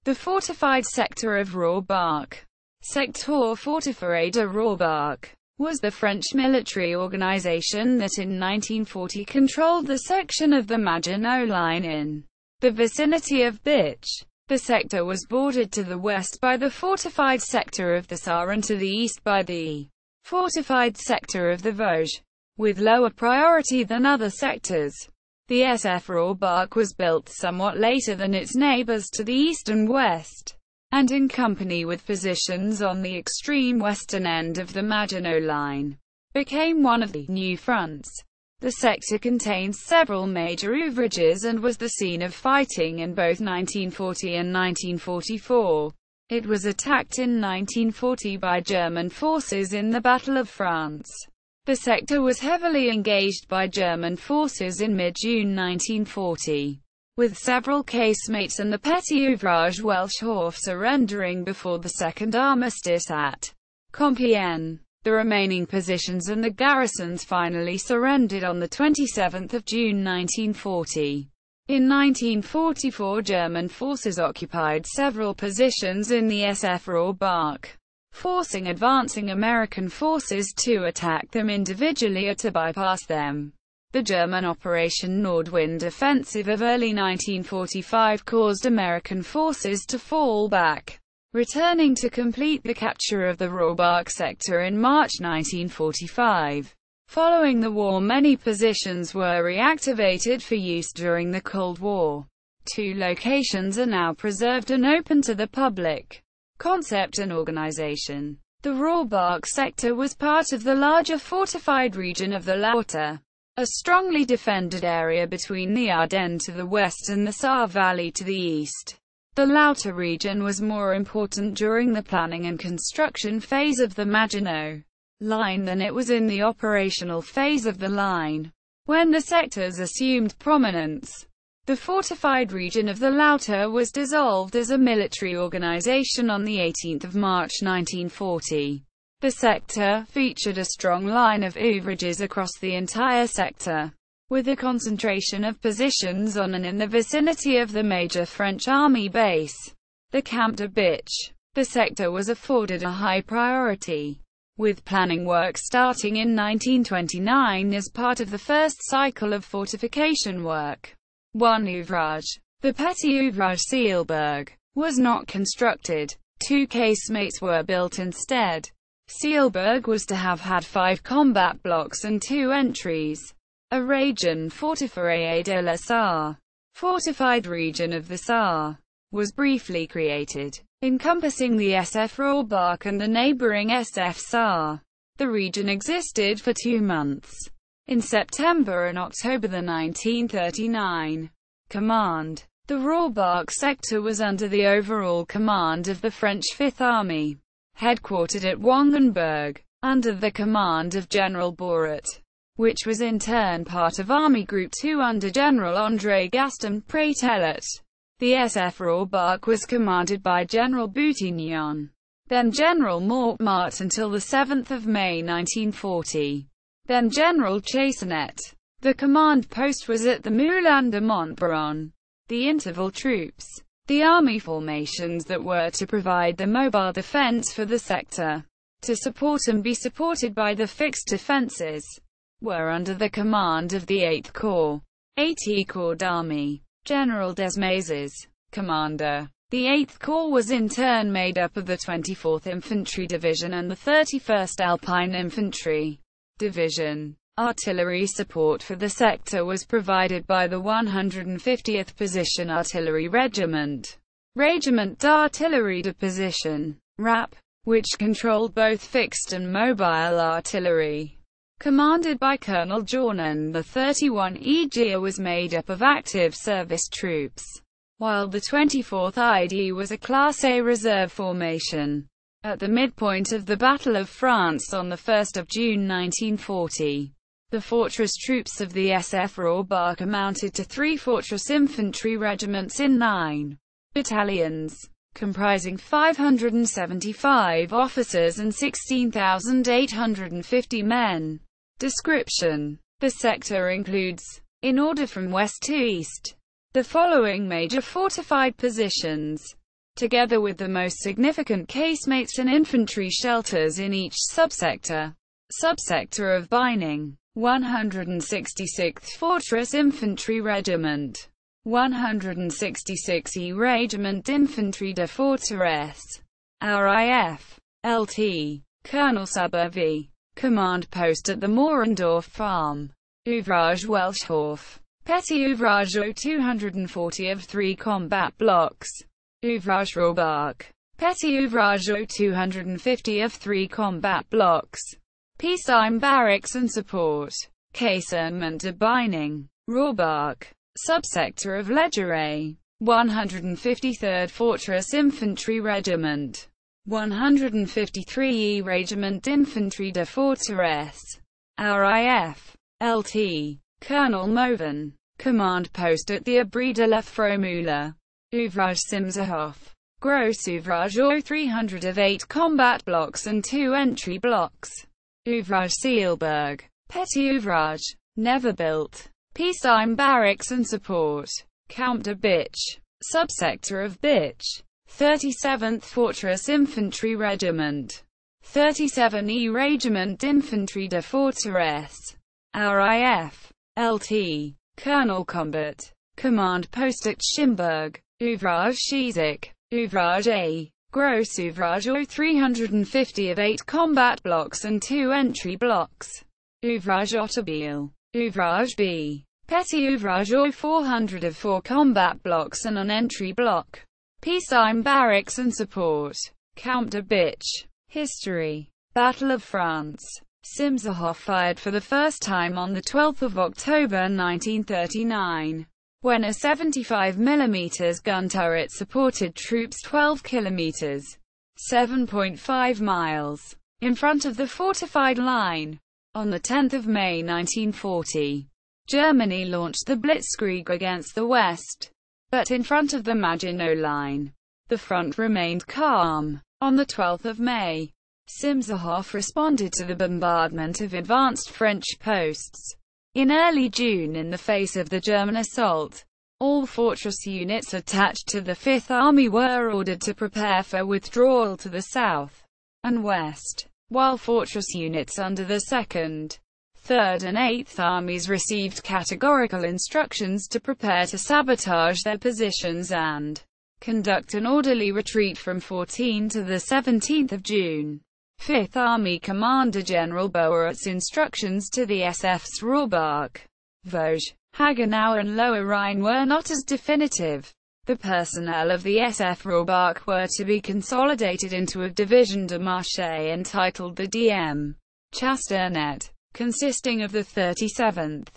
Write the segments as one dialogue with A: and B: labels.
A: The Fortified Sector of Rohrbach, Secteur Fortifié de Rohrbach, was the French military organization that in 1940 controlled the section of the Maginot Line in the vicinity of Bitche. The sector was bordered to the west by the fortified sector of the Sarre and to the east by the fortified sector of the Vosges, with lower priority than other sectors. The SF Rohrbach was built somewhat later than its neighbors to the east and west, and in company with positions on the extreme western end of the Maginot Line, became one of the new fronts. The sector contains several major ouvrages and was the scene of fighting in both 1940 and 1944. It was attacked in 1940 by German forces in the Battle of France. The sector was heavily engaged by German forces in mid-June 1940, with several casemates and the petit ouvrage Welschhof surrendering before the Second Armistice at Compiègne. The remaining positions and the garrisons finally surrendered on 27 June 1940. In 1944, German forces occupied several positions in the SF Rohrbach, forcing advancing American forces to attack them individually or to bypass them. The German Operation Nordwind offensive of early 1945 caused American forces to fall back, returning to complete the capture of the Rohrbach sector in March 1945. Following the war, many positions were reactivated for use during the Cold War. 2 locations are now preserved and open to the public. Concept and organization. The Rohrbach sector was part of the larger fortified region of the Lauter, a strongly defended area between the Ardennes to the west and the Sarre Valley to the east. The Lauter region was more important during the planning and construction phase of the Maginot Line than it was in the operational phase of the line, when the sectors assumed prominence. The fortified region of the Lauter was dissolved as a military organization on 18 March 1940. The sector featured a strong line of ouvrages across the entire sector, with a concentration of positions on and in the vicinity of the major French army base, the Camp de Bitche. The sector was afforded a high priority, with planning work starting in 1929 as part of the first cycle of fortification work. 1 ouvrage. The petit ouvrage Cielberg was not constructed. 2 casemates were built instead. Cielberg was to have had 5 combat blocks and 2 entries. A région fortifiée de la Sarre, fortified region of the Sarre, was briefly created, encompassing the SF Rohrbach and the neighboring SF Sarre. The region existed for 2 months, in September and October 1939. Command. The Rohrbach sector was under the overall command of the French Fifth Army, headquartered at Wangenberg, under the command of General Borat, which was in turn part of Army Group 2 under General André Gaston Prételet. The SF Rohrbach was commanded by General Boutignon, then General Mortemart until 7 May 1940, then General Chassenet. The command post was at the Moulin de Montbron. The interval troops, the army formations that were to provide the mobile defense for the sector, to support and be supported by the fixed defenses, were under the command of the 8th Corps, 80 Corps d'Army. General Desmazes, commander. The 8th Corps was in turn made up of the 24th Infantry Division and the 31st Alpine Infantry Division. Artillery support for the sector was provided by the 150th Position Artillery Regiment, Regiment d'Artillerie de Position, RAP, which controlled both fixed and mobile artillery. Commanded by Colonel Journon, the 31 EGA was made up of active service troops, while the 24th ID was a Class A reserve formation. At the midpoint of the Battle of France on 1 June 1940, the fortress troops of the SF Rohrbach amounted to 3 fortress infantry regiments in 9 battalions, comprising 575 officers and 16,850 men. Description. The sector includes, in order from west to east, the following major fortified positions: together with the most significant casemates and infantry shelters in each subsector. Subsector of Beining, 166th Fortress Infantry Regiment, 166 E Regiment d'Infanterie de Forteresse, RAF, LT, Colonel Suburvi, command post at the Morendorf Farm, ouvrage Welschhof, petit ouvrage 240 of 3 combat blocks, ouvrages Rohrbach, petit ouvrage 250 of 3 combat blocks, peacetime barracks and support, casemate de Beining, Rohrbach, subsector of Legere, 153rd Fortress Infantry Regiment, 153 E Regiment d'Infanterie de Forteresse, RAF, LT, Colonel Moven, command post at the Abri de la Fromula, ouvrage Simserhof, Gros ouvrage 300 of 8 combat blocks and 2 entry blocks, ouvrage Seelberg, petit ouvrage, never built, peacetime barracks and support, Count de Bitche, subsector of Bitche, 37th Fortress Infantry Regiment, 37 E Regiment d'Infanterie de Forteresse, RAF, LT, Colonel Combat, command post at Schimberg, ouvrage Schießig, ouvrage A, Gros ouvrage 350 of 8 combat blocks and 2 entry blocks, ouvrage Otterbiel, ouvrage B, petit ouvrage 400 of 4 combat blocks and an entry block, peacetime barracks and support, Count de Bitche. History. Battle of France. Simserhof fired for the first time on 12 October 1939, when a 75 mm gun turret supported troops 12 km (7.5 miles) in front of the fortified line. On 10 May 1940, Germany launched the Blitzkrieg against the West, but in front of the Maginot Line, the front remained calm. On 12 May, Simserhof responded to the bombardment of advanced French posts. In early June, in the face of the German assault, all fortress units attached to the Fifth Army were ordered to prepare for withdrawal to the south and west, while fortress units under the 2nd, 3rd and 8th Armies received categorical instructions to prepare to sabotage their positions and conduct an orderly retreat from 14 to 17 June. 5th Army Commander General Boert's instructions to the SFs Rohrbach, Vosges, Haguenau and Lower Rhine were not as definitive. The personnel of the SF Rohrbach were to be consolidated into a division de marche entitled the DM. Chasternet, consisting of the 37th,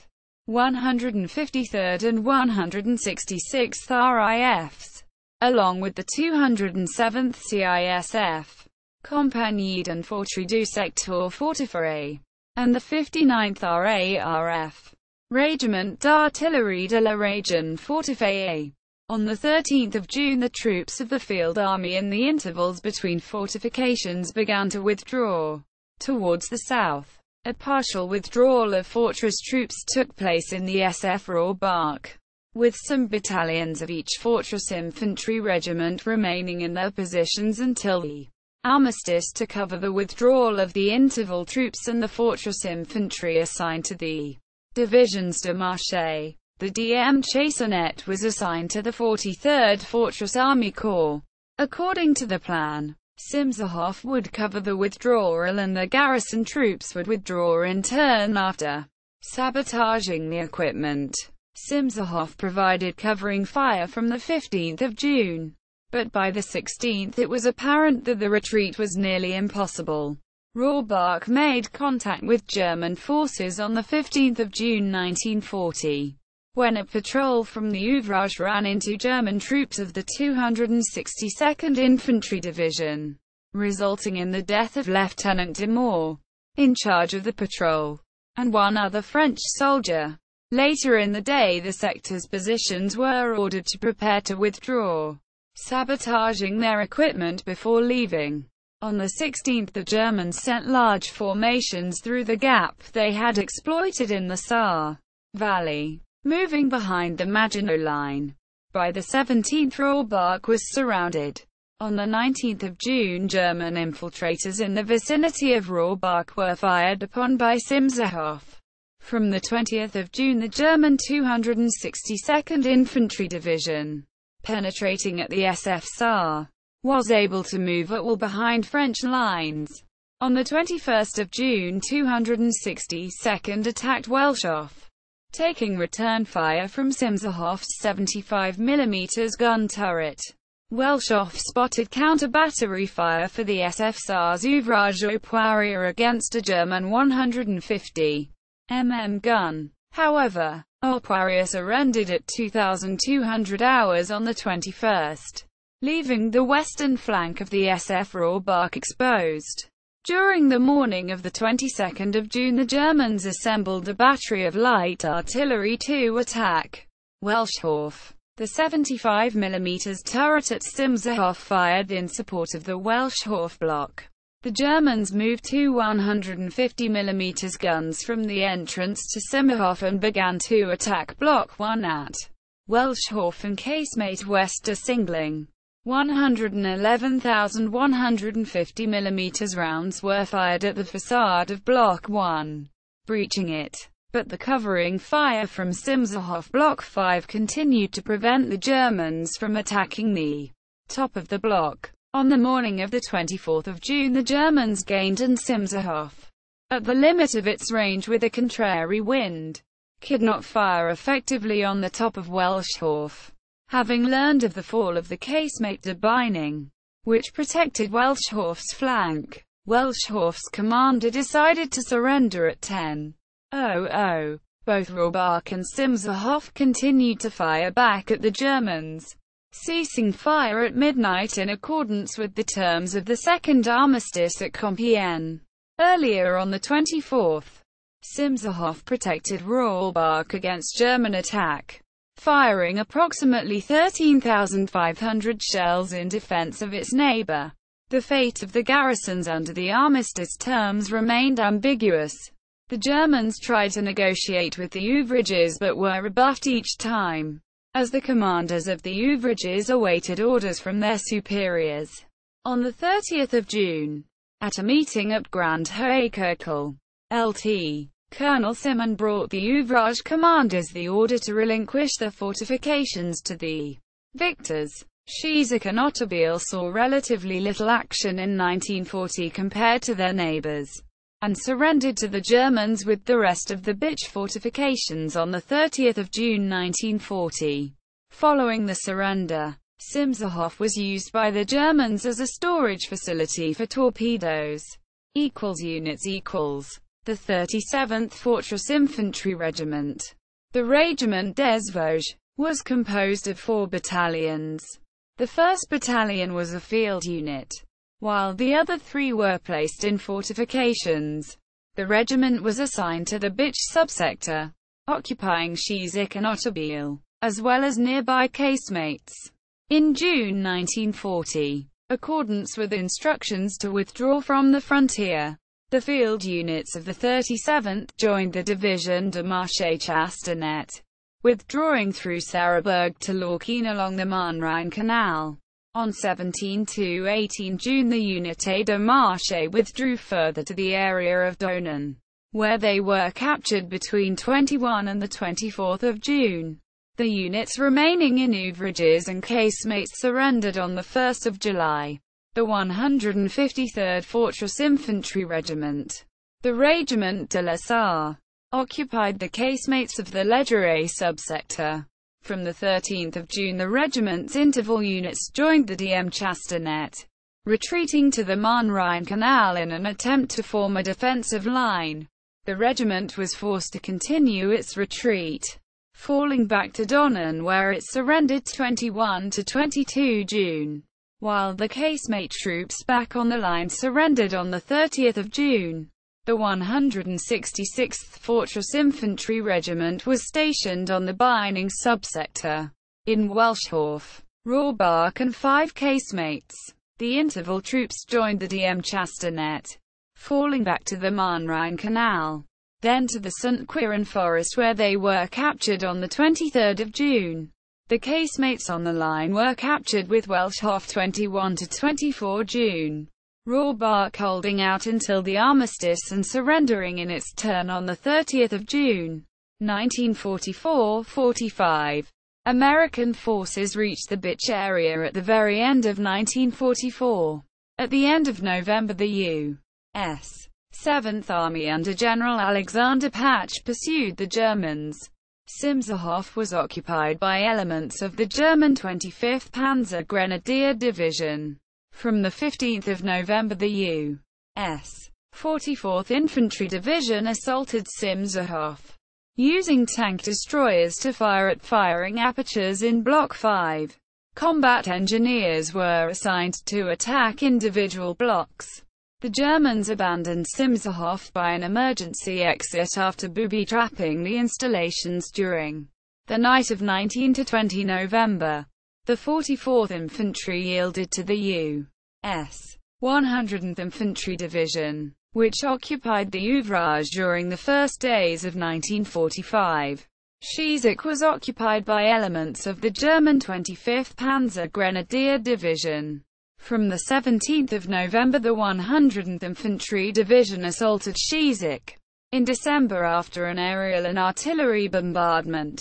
A: 153rd and 166th RIFs, along with the 207th CISF, Compiègne d'Infanterie du Secteur Fortifié, and the 59th RARF, Régiment d'Artillerie de la Région Fortifiée. On 13 June the troops of the Field Army in the intervals between fortifications began to withdraw towards the south. A partial withdrawal of fortress troops took place in the SF Rohrbach, with some battalions of each fortress infantry regiment remaining in their positions until the armistice to cover the withdrawal of the interval troops and the fortress infantry assigned to the divisions de marche. The DM Chassainet was assigned to the 43rd Fortress Army Corps. According to the plan, Simserhof would cover the withdrawal and the garrison troops would withdraw in turn after sabotaging the equipment. Simserhof provided covering fire from the 15th of June, but by the 16th it was apparent that the retreat was nearly impossible. Rohrbach made contact with German forces on the 15th of June 1940, when a patrol from the ouvrage ran into German troops of the 262nd Infantry Division, resulting in the death of Lieutenant de Moore, in charge of the patrol, and one other French soldier. Later in the day the sector's positions were ordered to prepare to withdraw, sabotaging their equipment before leaving. On the 16th the Germans sent large formations through the gap they had exploited in the Sarre Valley, moving behind the Maginot Line. By the 17th, Rohrbach was surrounded. On the 19th of June, German infiltrators in the vicinity of Rohrbach were fired upon by Simserhof. From the 20th of June, the German 262nd Infantry Division, penetrating at the SF Sarre, was able to move at will behind French lines. On the 21st of June, 262nd attacked Welschhof, taking return fire from Simserhof's 75mm gun turret. Welschhof spotted counter-battery fire for the SF Sarre's ouvrage au poirier against a German 150 mm gun. However, au poirier surrendered at 2,200 hours on the 21st, leaving the western flank of the SF Rohrbach exposed. During the morning of the 22nd of June, the Germans assembled a battery of light artillery to attack Welschhof. The 75mm turret at Simserhof fired in support of the Welschhof block. The Germans moved two 150mm guns from the entrance to Simserhof and began to attack Block 1 at Welschhof and casemate west of Singling. 111,150mm rounds were fired at the facade of Block 1, breaching it. But the covering fire from Simserhof Block 5 continued to prevent the Germans from attacking the top of the block. On the morning of the 24th of June, the Germans gained on Simserhof, at the limit of its range with a contrary wind, could not fire effectively on the top of Welschhof. Having learned of the fall of the casemate de Beining, which protected Welschhof's flank, Welschhof's commander decided to surrender at 10:00. Both Rohrbach and Simserhof continued to fire back at the Germans, ceasing fire at midnight in accordance with the terms of the Second Armistice at Compiègne. Earlier on the 24th, Simserhof protected Rohrbach against German attack, firing approximately 13,500 shells in defense of its neighbor. The fate of the garrisons under the armistice terms remained ambiguous. The Germans tried to negotiate with the ouvrages but were rebuffed each time, as the commanders of the ouvrages awaited orders from their superiors. On the 30th of June, at a meeting at Grand Hochkerkel, Lt. Colonel Simon brought the ouvrage commanders the order to relinquish their fortifications to the victors. Schießeck and Otterbiel saw relatively little action in 1940 compared to their neighbors, and surrendered to the Germans with the rest of the Bitche fortifications on the 30th of June 1940. Following the surrender, Simserhof was used by the Germans as a storage facility for torpedoes. Units equals. The 37th Fortress Infantry Regiment, the Regiment des Vosges, was composed of 4 battalions. The 1st Battalion was a field unit, while the other 3 were placed in fortifications. The regiment was assigned to the Bitche subsector, occupying Schießeck and Otterbiel, as well as nearby casemates. In June 1940, accordance with instructions to withdraw from the frontier, the field units of the 37th joined the Division de Marche Chastanet, withdrawing through Sarreburg to Lorquin along the Marne-Rhine Canal. On 17–18 June, the Unité de Marche withdrew further to the area of Donen, where they were captured between 21 and 24 June. The units remaining in ouvrages and casemates surrendered on 1 July. The 153rd Fortress Infantry Regiment, the Regiment de la Sarre, occupied the casemates of the Ledgeret subsector. From 13 June, the regiment's interval units joined the DM Chastanet, retreating to the Marne-Rhine Canal in an attempt to form a defensive line. The regiment was forced to continue its retreat, falling back to Donen where it surrendered 21–22 June. While the casemate troops back on the line surrendered on 30 June. The 166th Fortress Infantry Regiment was stationed on the Beining subsector, in Welschhof, Rohrbach and 5 casemates. The interval troops joined the DM Chastanet, falling back to the Marne-Rhine Canal, then to the St. Quirin Forest where they were captured on 23 June. The casemates on the line were captured with Welschhof 21 to 24 June. Rohrbach holding out until the armistice and surrendering in its turn on 30 June 1944-45. American forces reached the Bitche area at the very end of 1944. At the end of November, the U.S. 7th Army under General Alexander Patch pursued the Germans. Simshof was occupied by elements of the German 25th Panzer Grenadier Division. From 15 November, the U.S. 44th Infantry Division assaulted Simshof, using tank destroyers to fire at firing apertures in Block 5. Combat engineers were assigned to attack individual blocks. The Germans abandoned Simshof by an emergency exit after booby-trapping the installations during the night of 19 to 20 November. The 44th Infantry yielded to the U.S. 100th Infantry Division, which occupied the ouvrage during the first days of 1945. Schießich was occupied by elements of the German 25th Panzer Grenadier Division. From 17 November, the 100th Infantry Division assaulted Schießich in December after an aerial and artillery bombardment,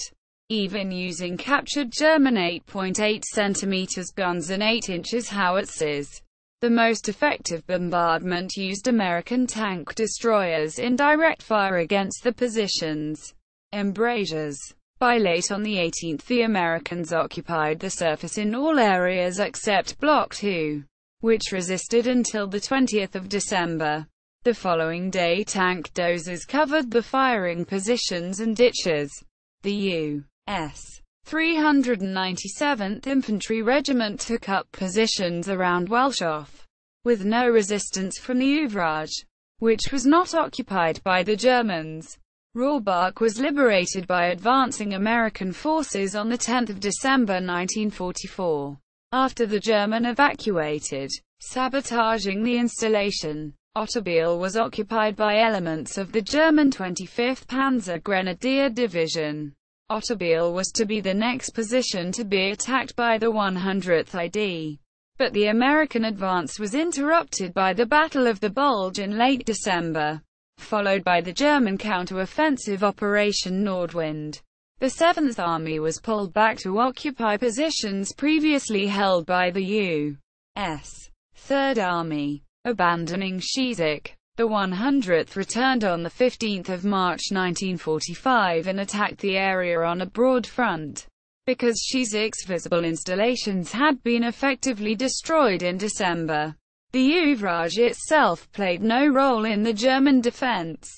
A: even using captured German 8.8 cm guns and 8 inches howitzers. The most effective bombardment used American tank destroyers in direct fire against the positions' embrasures. By late on the 18th, the Americans occupied the surface in all areas except Block 2, which resisted until 20 December. The following day, tank dozers covered the firing positions and ditches. The U.S. 397th Infantry Regiment took up positions around Welschhof, with no resistance from the ouvrage, which was not occupied by the Germans. Rohrbach was liberated by advancing American forces on 10 December 1944, after the German evacuated, sabotaging the installation. Otterbiel was occupied by elements of the German 25th Panzer Grenadier Division. Otterbiel was to be the next position to be attacked by the 100th ID. But the American advance was interrupted by the Battle of the Bulge in late December, followed by the German counter-offensive Operation Nordwind. The 7th Army was pulled back to occupy positions previously held by the U.S. 3rd Army. Abandoning Schießich, the 100th returned on 15 March 1945 and attacked the area on a broad front. Because Schießich's visible installations had been effectively destroyed in December, the ouvrage itself played no role in the German defense.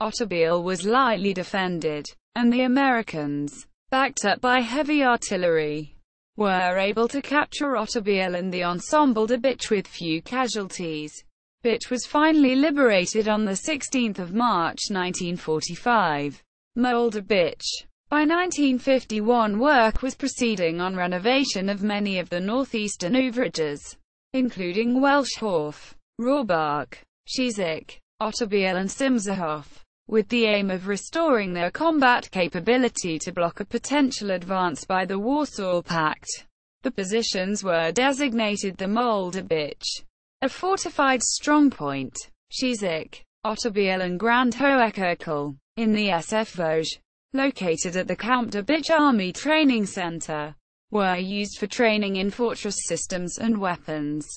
A: Otterbiel was lightly defended, and the Americans, backed up by heavy artillery, were able to capture Otterbiel and the Ensemble de Bitche with few casualties. Bitche was finally liberated on 16 March 1945. Mole de Bitche. By 1951, work was proceeding on renovation of many of the northeastern ouvrages, including Welschhof, Rohrbach, Schießich, Otterbiel and Simshof, with the aim of restoring their combat capability to block a potential advance by the Warsaw Pact. The positions were designated the Mole de Bitche, a fortified strongpoint, Schießich, Otterbiel and Grand Hoekerkel, in the SF Vosges, located at the Camp de Bitche Army Training Center, were used for training in fortress systems and weapons.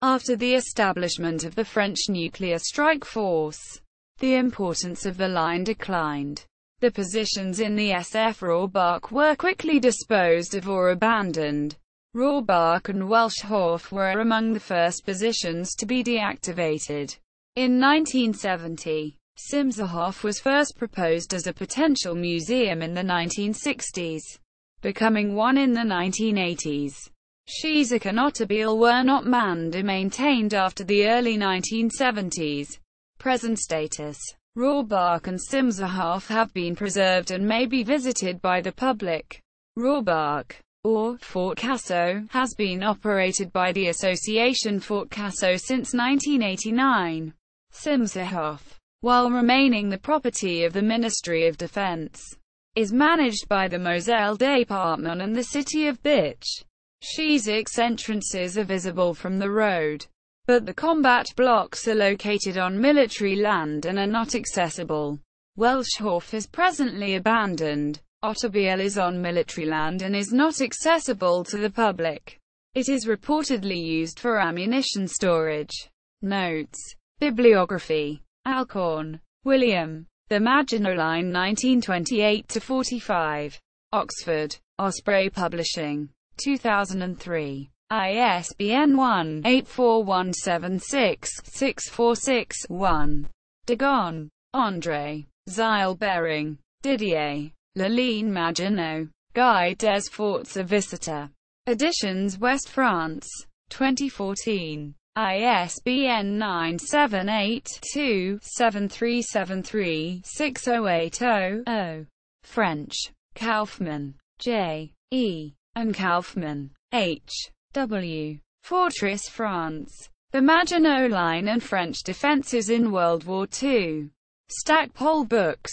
A: After the establishment of the French nuclear strike force, the importance of the line declined. The positions in the SF Rohrbach were quickly disposed of or abandoned. Rohrbach and Welschhof were among the first positions to be deactivated. In 1970, Simshof was first proposed as a potential museum in the 1960s, becoming one in the 1980s. Schießich and Otterbiel were not manned or maintained after the early 1970s. Present status: Rohrbach and Simshof have been preserved and may be visited by the public. Rohrbach, or Fort Cassel, has been operated by the Association Fort Cassel since 1989. Simshof, while remaining the property of the Ministry of Defense, is managed by the Moselle Department and the city of Bitche. Schießich's entrances are visible from the road, but the combat blocks are located on military land and are not accessible. Welschhof is presently abandoned. Otterbiel is on military land and is not accessible to the public. It is reportedly used for ammunition storage. Notes. Bibliography. Alcorn, William. The Maginot Line 1928-45. Oxford. Osprey Publishing. 2003. ISBN 1-84176-646-1. Degon, André. Zeil-Bering, Didier. La Ligne Maginot. Guide des Forts à Visiter. Editions West France. 2014. ISBN 978-2-7373-6080-0. French. Kaufmann, J. E. and Kaufmann, H. W. Fortress, France. The Maginot Line and French Defences in World War II. Stackpole Books.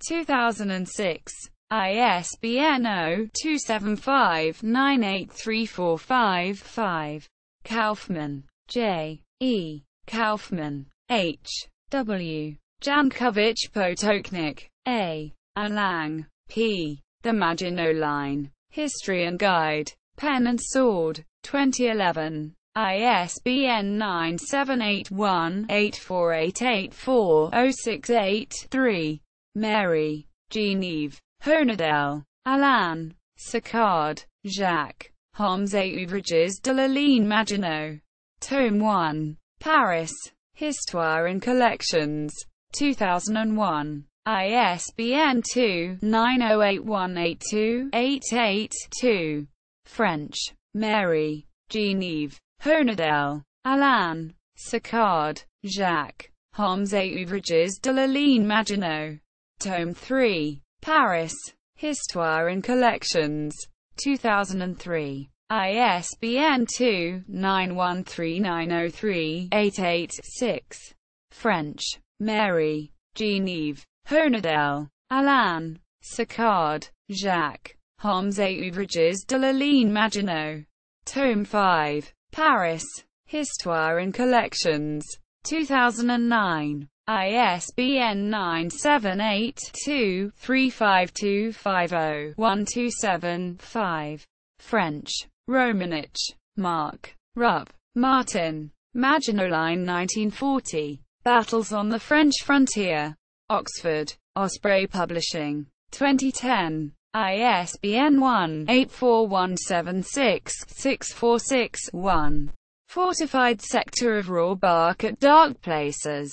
A: 2006. ISBN 0-275-98345-5. Kaufmann, J. E. Kaufmann, H. W. Jankovic Potoknik, A. and Lang, P. The Maginot Line. History and Guide. Pen and Sword. 2011. ISBN 978-1-84884-068-3. Mary, Genevieve. Honadel, Alain. Sicard, Jacques. Hommes et ouvrages de la ligne Maginot. Tome 1. Paris. Histoire and Collections. 2001. ISBN 2-908182-88-2. French. Mary, Genevieve. Honadel, Alain. Sicard, Jacques. Hommes et ouvrages de la ligne Maginot. Tome 3. Paris. Histoire and Collections. 2003. ISBN 2-913903-88-6. French. Mary, Genevieve. Honadel, Alain. Sicard, Jacques. Hommes et ouvrages de la ligne Maginot. Tome 5. Paris. Histoire and Collections. 2009. ISBN 978-2-35250-127-5. French. Romanich, Mark. Rupp, Martin. Maginot Line 1940. Battles on the French Frontier. Oxford. Osprey Publishing. 2010. ISBN 1-84176-646-1. Fortified Sector of Rohrbach at Dark Places.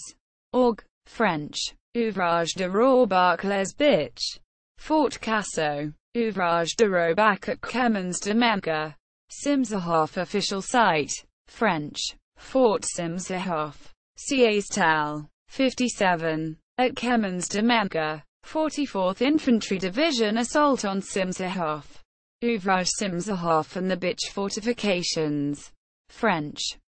A: Org. French. Ouvrage de Rohrbach les Bitches. Fort Casso. Ouvrage de Rohrbach at Chemins de Memga. Simserhof official site. French. Fort Simserhof. Siestal. 57. At Chemins de Memga. 44th Infantry Division assault on Simserhof. Ouvrage Simserhof and the Bitche fortifications. French.